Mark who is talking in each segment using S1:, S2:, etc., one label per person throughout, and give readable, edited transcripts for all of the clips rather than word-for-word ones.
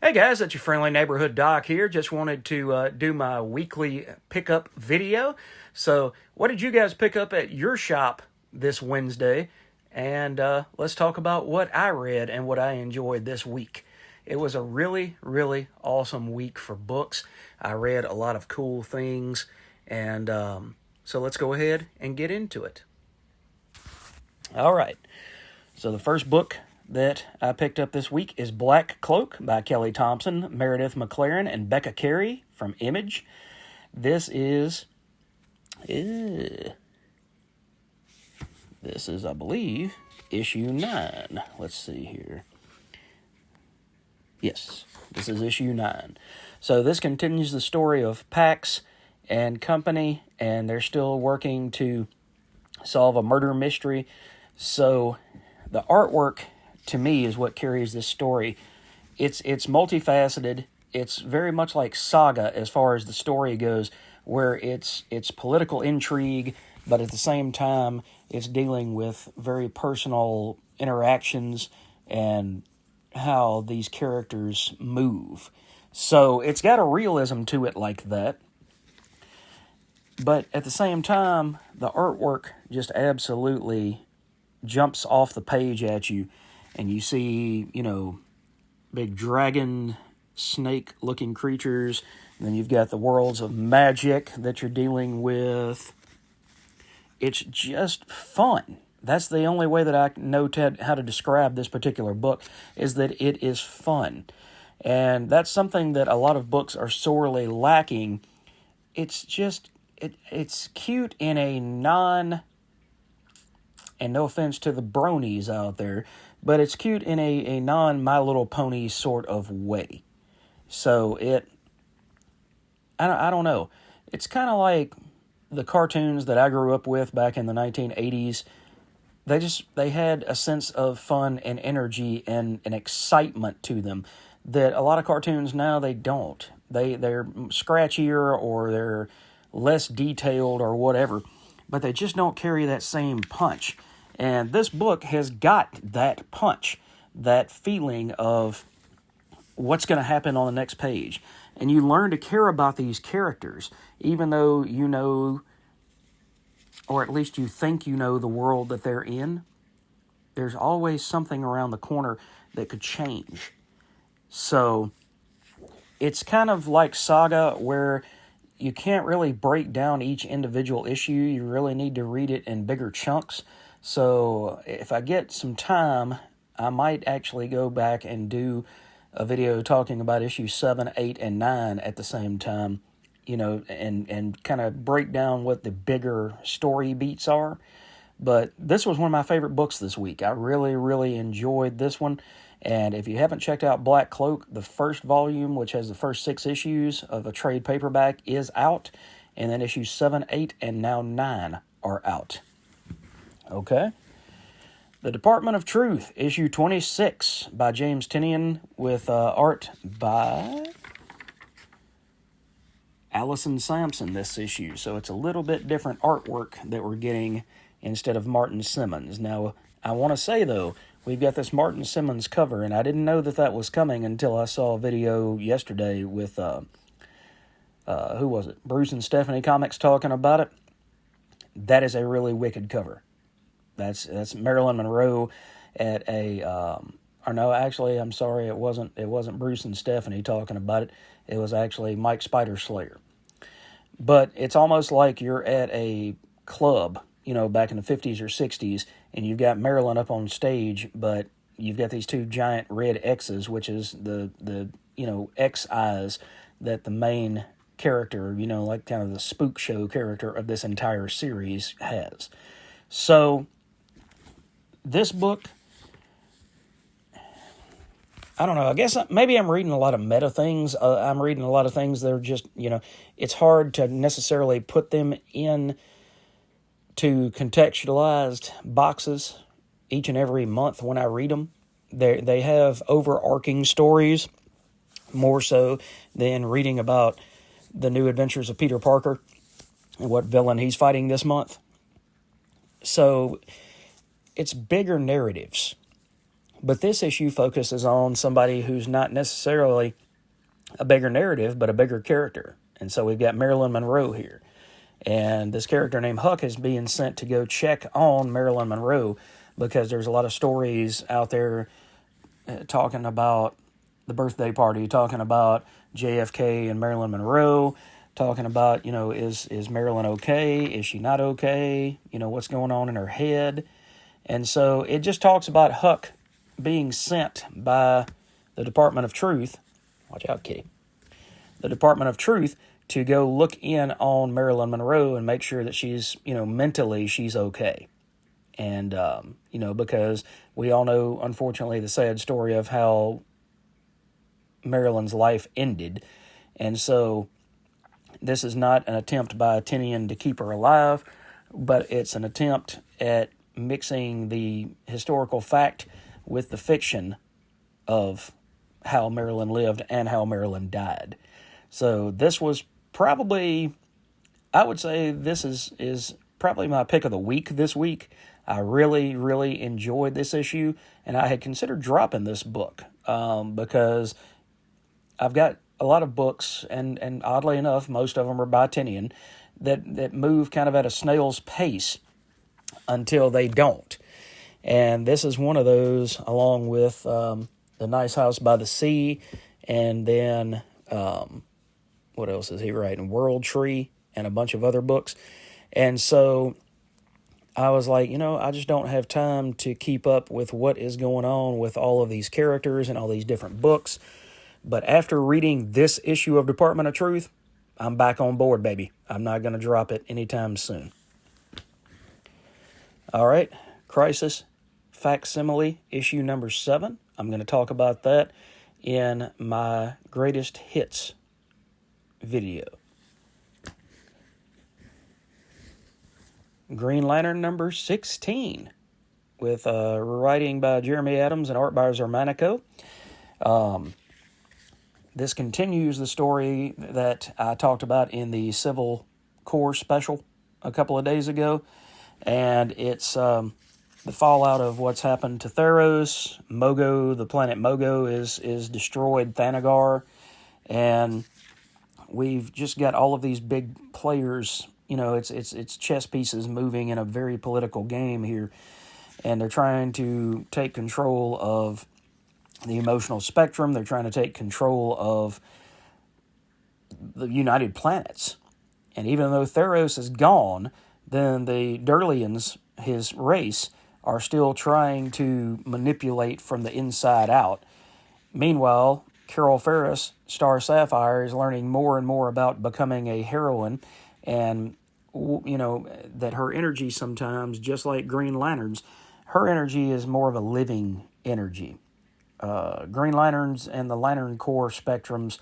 S1: Hey guys, it's your friendly neighborhood doc here. Just wanted to do my weekly pickup video. So, what did you guys pick up at your shop this Wednesday? And let's talk about what I read and what I enjoyed this week. It was a really, really awesome week for books. I read a lot of cool things, and so let's go ahead and get into it. All right. So, the first book that I picked up this week is Black Cloak by Kelly Thompson, Meredith McLaren, and Becca Carey from Image. This is, I believe, issue 9. Let's see here. Yes, this is issue 9. So this continues the story of Pax and company, and they're still working to solve a murder mystery. So the artwork, to me, is what carries this story. It's multifaceted. It's very much like Saga as far as the story goes, where it's political intrigue, but at the same time, it's dealing with very personal interactions and how these characters move. So it's got a realism to it like that. But at the same time, the artwork just absolutely jumps off the page at you. And you see, big dragon, snake-looking creatures. And then you've got the worlds of magic that you're dealing with. It's just fun. That's the only way that I know how to describe this particular book, is that it is fun. And that's something that a lot of books are sorely lacking. It's just, it's cute in a and no offense to the bronies out there, but it's cute in a non-My Little Pony sort of way. So I don't know. It's kind of like the cartoons that I grew up with back in the 1980s. They had a sense of fun and energy and an excitement to them that a lot of cartoons now, they don't. They're scratchier, or they're less detailed or whatever, but they just don't carry that same punch. And this book has got that punch, that feeling of what's going to happen on the next page. And you learn to care about these characters, even though you know, or at least you think you know, the world that they're in. There's always something around the corner that could change. So it's kind of like Saga, where you can't really break down each individual issue. You really need to read it in bigger chunks. So if I get some time, I might actually go back and do a video talking about issues 7, 8, and 9 at the same time, and kind of break down what the bigger story beats are. But this was one of my favorite books this week. I really, really enjoyed this one. And if you haven't checked out Black Cloak, the first volume, which has the first 6 issues of a trade paperback, is out. And then issues 7, 8, and now 9 are out. Okay. The Department of Truth, issue 26 by James Tynion, with art by Allison Sampson this issue. So it's a little bit different artwork that we're getting instead of Martin Simmons. Now, I want to say, though, we've got this Martin Simmons cover, and I didn't know that was coming until I saw a video yesterday with, who was it? Bruce and Stephanie Comics talking about it. That is a really wicked cover. That's Marilyn Monroe at I'm sorry, it wasn't Bruce and Stephanie talking about it. It was actually Mike Spider Slayer. But it's almost like you're at a club, back in the 50s or 60s, and you've got Marilyn up on stage, but you've got these two giant red X's, which is the X eyes that the main character, like kind of the spook show character of this entire series has. So this book, I don't know, I guess maybe I'm reading a lot of meta things. I'm reading a lot of things that are just, it's hard to necessarily put them in to contextualized boxes each and every month when I read them. They have overarching stories, more so than reading about the new adventures of Peter Parker and what villain he's fighting this month. So it's bigger narratives. But this issue focuses on somebody who's not necessarily a bigger narrative, but a bigger character. And so we've got Marilyn Monroe here. And this character named Huck is being sent to go check on Marilyn Monroe because there's a lot of stories out there talking about the birthday party, talking about JFK and Marilyn Monroe, talking about, is Marilyn okay? Is she not okay? What's going on in her head? And so it just talks about Huck being sent by the Department of Truth. Watch out, kitty. The Department of Truth to go look in on Marilyn Monroe and make sure that she's, mentally she's okay. And, because we all know, unfortunately, the sad story of how Marilyn's life ended. And so this is not an attempt by Tinian to keep her alive, but it's an attempt at mixing the historical fact with the fiction of how Marilyn lived and how Marilyn died. So this was probably, I would say this is probably my pick of the week this week. I really, really enjoyed this issue, and I had considered dropping this book because I've got a lot of books, and oddly enough, most of them are by Tinian, that move kind of at a snail's pace until they don't. And this is one of those, along with The Nice House by the Sea, and then what else is he writing? World Tree, and a bunch of other books. And so I was like, I just don't have time to keep up with what is going on with all of these characters and all these different books. But after reading this issue of Department of Truth, I'm back on board, baby. I'm not going to drop it anytime soon. All right, Crisis Facsimile, issue number 7. I'm going to talk about that in my greatest hits video. Green Lantern number 16, with writing by Jeremy Adams and art by Xermanico. This continues the story that I talked about in the Civil Corps special a couple of days ago, and it's the fallout of what's happened to Theros. Mogo, the planet Mogo, is destroyed Thanagar, and we've just got all of these big players. It's chess pieces moving in a very political game here, and they're trying to take control of the emotional spectrum. They're trying to take control of the United Planets. And even though Theros is gone, then the Durlians, his race, are still trying to manipulate from the inside out. Meanwhile, Carol Ferris, Star Sapphire, is learning more and more about becoming a heroine, and that her energy sometimes, just like Green Lantern's, her energy is more of a living energy. Green Lanterns and the Lantern Corps spectrum's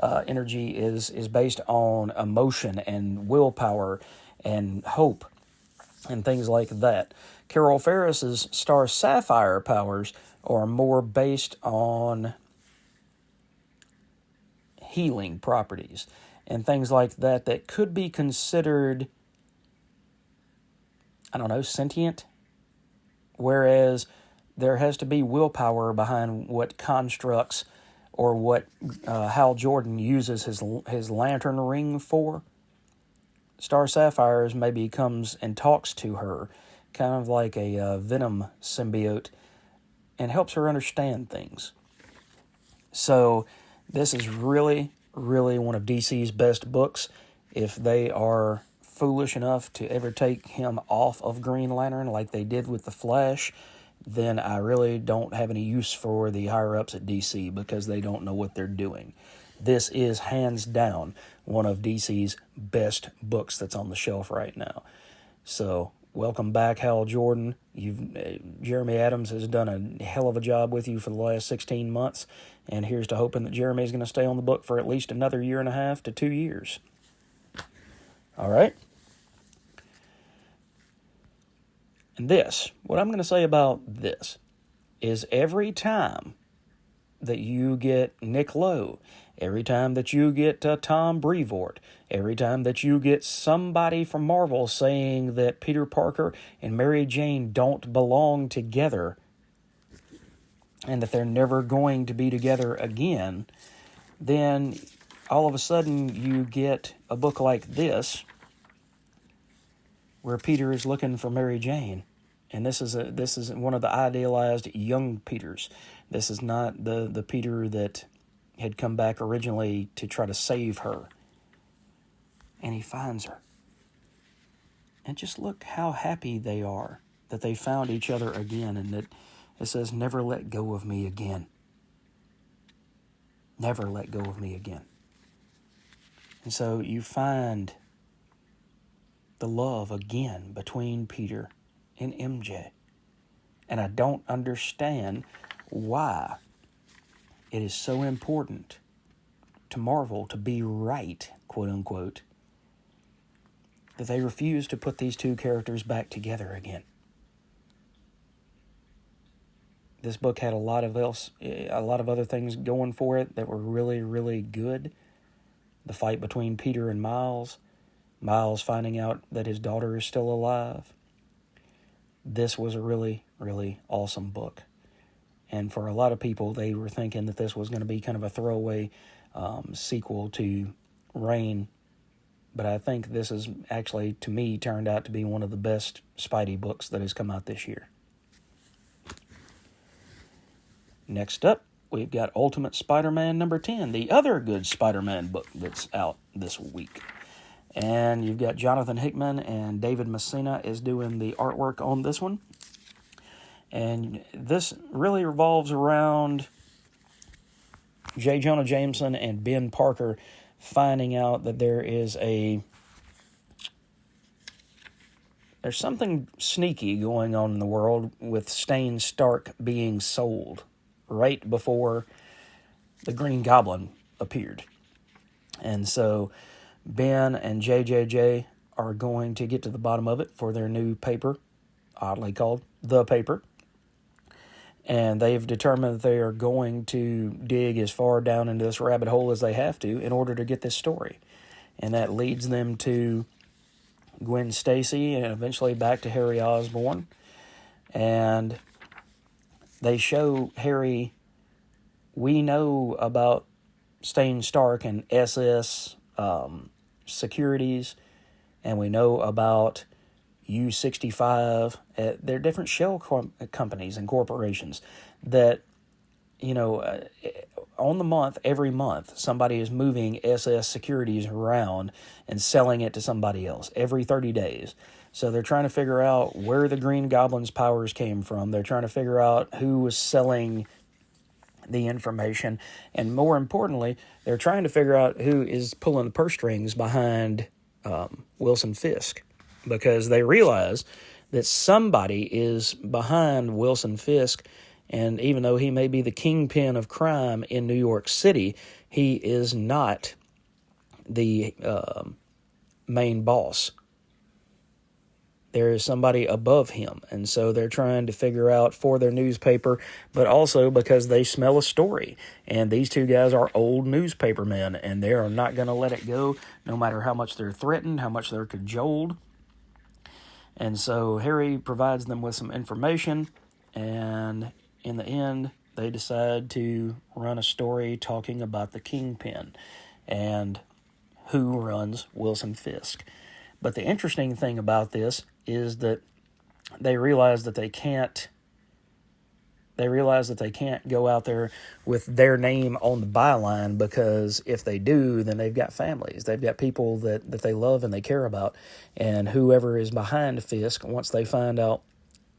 S1: energy is based on emotion and willpower and hope and things like that. Carol Ferris's Star Sapphire powers are more based on healing properties and things like that could be considered, sentient, whereas there has to be willpower behind what constructs or what Hal Jordan uses his lantern ring for. Star Sapphires maybe comes and talks to her, kind of like a Venom symbiote, and helps her understand things. So this is really, really one of DC's best books. If they are foolish enough to ever take him off of Green Lantern like they did with The Flash, then I really don't have any use for the higher-ups at DC because they don't know what they're doing. This is hands down one of DC's best books that's on the shelf right now. So welcome back, Hal Jordan. Jeremy Adams has done a hell of a job with you for the last 16 months, and here's to hoping that Jeremy's going to stay on the book for at least another 1.5 to 2 years. All right. And what I'm going to say about this is every time that you get Nick Lowe, every time that you get Tom Brevoort, every time that you get somebody from Marvel saying that Peter Parker and Mary Jane don't belong together, and that they're never going to be together again, then all of a sudden you get a book like this where Peter is looking for Mary Jane. And this is one of the idealized young Peters. This is not the Peter that had come back originally to try to save her. And he finds her. And just look how happy they are that they found each other again, and that it says, never let go of me again. Never let go of me again. And so you find the love again between Peter and MJ. And I don't understand why it is so important to Marvel to be right, quote unquote, that they refuse to put these two characters back together again. This book had a lot of other things going for it that were really, really good. The fight between Peter and Miles finding out that his daughter is still alive. This was a really, really awesome book. And for a lot of people, they were thinking that this was going to be kind of a throwaway sequel to Reign. But I think this is actually, to me, turned out to be one of the best Spidey books that has come out this year. Next up, we've got Ultimate Spider-Man number 10, the other good Spider-Man book that's out this week. And you've got Jonathan Hickman, and David Messina is doing the artwork on this one. And this really revolves around J. Jonah Jameson and Ben Parker finding out that there's something sneaky going on in the world with Stain Stark being sold right before the Green Goblin appeared. And so Ben and JJJ are going to get to the bottom of it for their new paper, oddly called The Paper. And they've determined that they are going to dig as far down into this rabbit hole as they have to in order to get this story. And that leads them to Gwen Stacy and eventually back to Harry Osborn. And they show Harry, we know about Stain Stark and SS Securities, and we know about U65. They're different shell companies and corporations that, on the month, every month, somebody is moving SS Securities around and selling it to somebody else every 30 days. So they're trying to figure out where the Green Goblin's powers came from. They're trying to figure out who was selling the information. And more importantly, they're trying to figure out who is pulling the purse strings behind Wilson Fisk. Because they realize that somebody is behind Wilson Fisk, and even though he may be the kingpin of crime in New York City, he is not the main boss. There is somebody above him, and so they're trying to figure out for their newspaper, but also because they smell a story. And these two guys are old newspapermen, and they are not going to let it go, no matter how much they're threatened, how much they're cajoled. And so Harry provides them with some information, and in the end, they decide to run a story talking about the Kingpin and who runs Wilson Fisk. But the interesting thing about this is that they realize that they can't go out there with their name on the byline, because if they do, then they've got families. They've got people that they love and they care about. And whoever is behind Fisk, once they find out,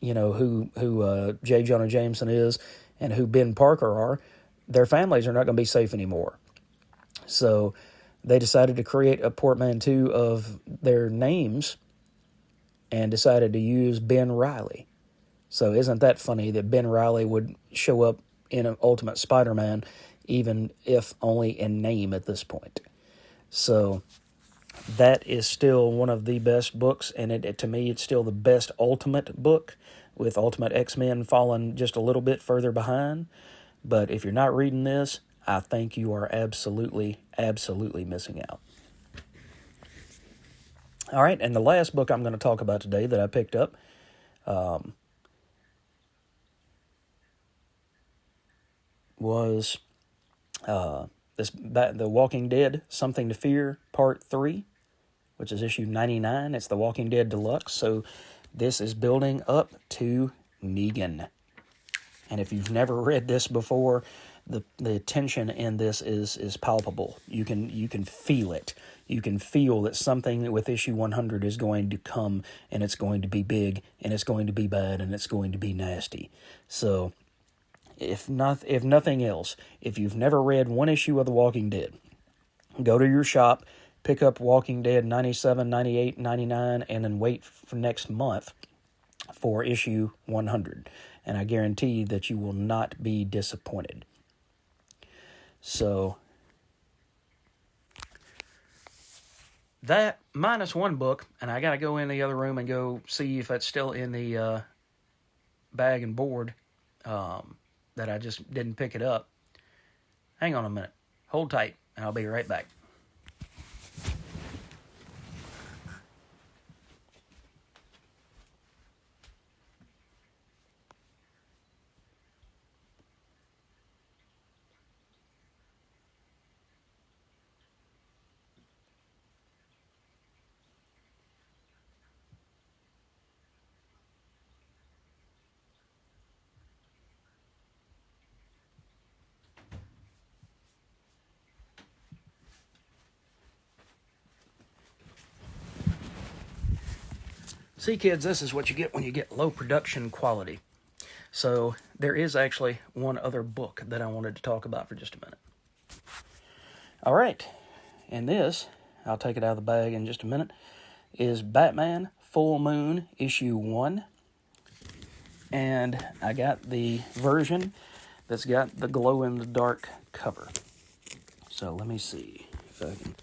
S1: who J. Jonah Jameson is and who Ben Parker are, their families are not going to be safe anymore. So they decided to create a portmanteau of their names and decided to use Ben Reilly. So isn't that funny that Ben Reilly would show up in an Ultimate Spider-Man, even if only in name at this point? So that is still one of the best books, and to me, it's still the best Ultimate book, with Ultimate X-Men falling just a little bit further behind. But if you're not reading this, I think you are absolutely, absolutely missing out. All right, and the last book I'm going to talk about today that I picked up, was The Walking Dead: Something to Fear Part 3, which is issue 99. It's The Walking Dead Deluxe. So this is building up to Negan. And if you've never read this before, the tension in this is palpable. You can feel it. You can feel that something with issue 100 is going to come, and it's going to be big, and it's going to be bad, and it's going to be nasty. So if nothing else, if you've never read one issue of The Walking Dead, go to your shop, pick up Walking Dead 97, 98, 99, and then wait for next month for issue 100. And I guarantee that you will not be disappointed. So, that minus one book, and I got to go in the other room and go see if it's still in the bag and board that I just didn't pick it up. Hang on a minute. Hold tight, and I'll be right back. See, kids, this is what you get when you get low production quality. So there is actually one other book that I wanted to talk about for just a minute. All right, and this, I'll take it out of the bag in just a minute, is Batman Full Moon issue 1. And I got the version that's got the glow-in-the-dark cover. So let me see if I can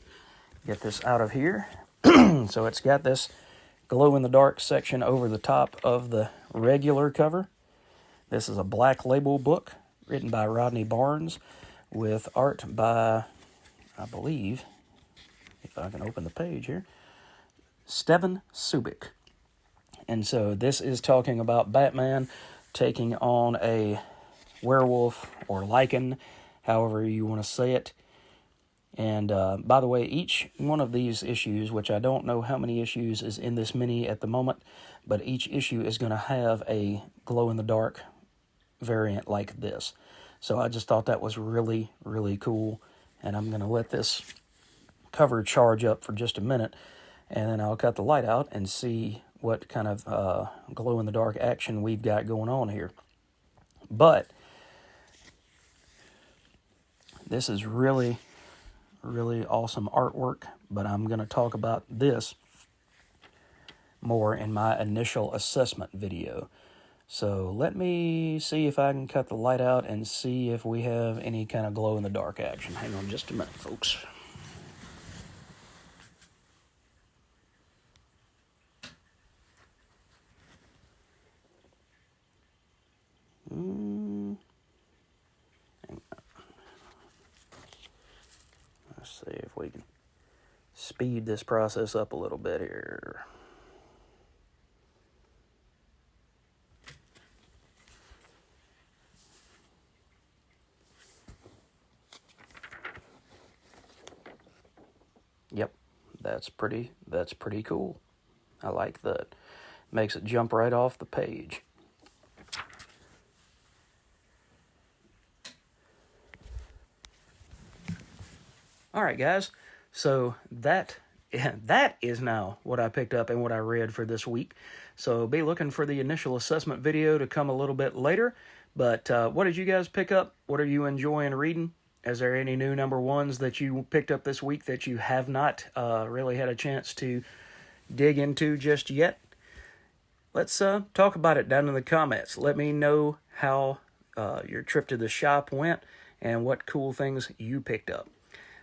S1: get this out of here. So it's got this glow-in-the-dark section over the top of the regular cover. This is a Black Label book written by Rodney Barnes with art by, I believe, if I can open the page here, Steven Subic. And so this is talking about Batman taking on a werewolf or lichen, however you want to say it. And by the way, each one of these issues, which I don't know how many issues is in this mini at the moment, but each issue is going to have a glow-in-the-dark variant like this. So I just thought that was really, really cool. And I'm going to let this cover charge up for just a minute, and then I'll cut the light out and see what kind of glow-in-the-dark action we've got going on here. But this is really, really awesome artwork, but I'm going to talk about this more in my initial assessment video. So let me see if I can cut the light out and see if we have any kind of glow-in-the-dark action. Hang on just a minute, folks. Let's see if we can speed this process up a little bit here. Yep, that's pretty cool. I like that. Makes it jump right off the page. All right, guys. So that is now what I picked up and what I read for this week. So be looking for the initial assessment video to come a little bit later. But what did you guys pick up? What are you enjoying reading? Is there any new number ones that you picked up this week that you have not really had a chance to dig into just yet? Let's talk about it down in the comments. Let me know how your trip to the shop went and what cool things you picked up.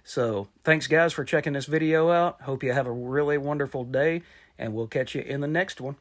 S1: So, thanks guys for checking this video out. Hope you have a really wonderful day, and we'll catch you in the next one.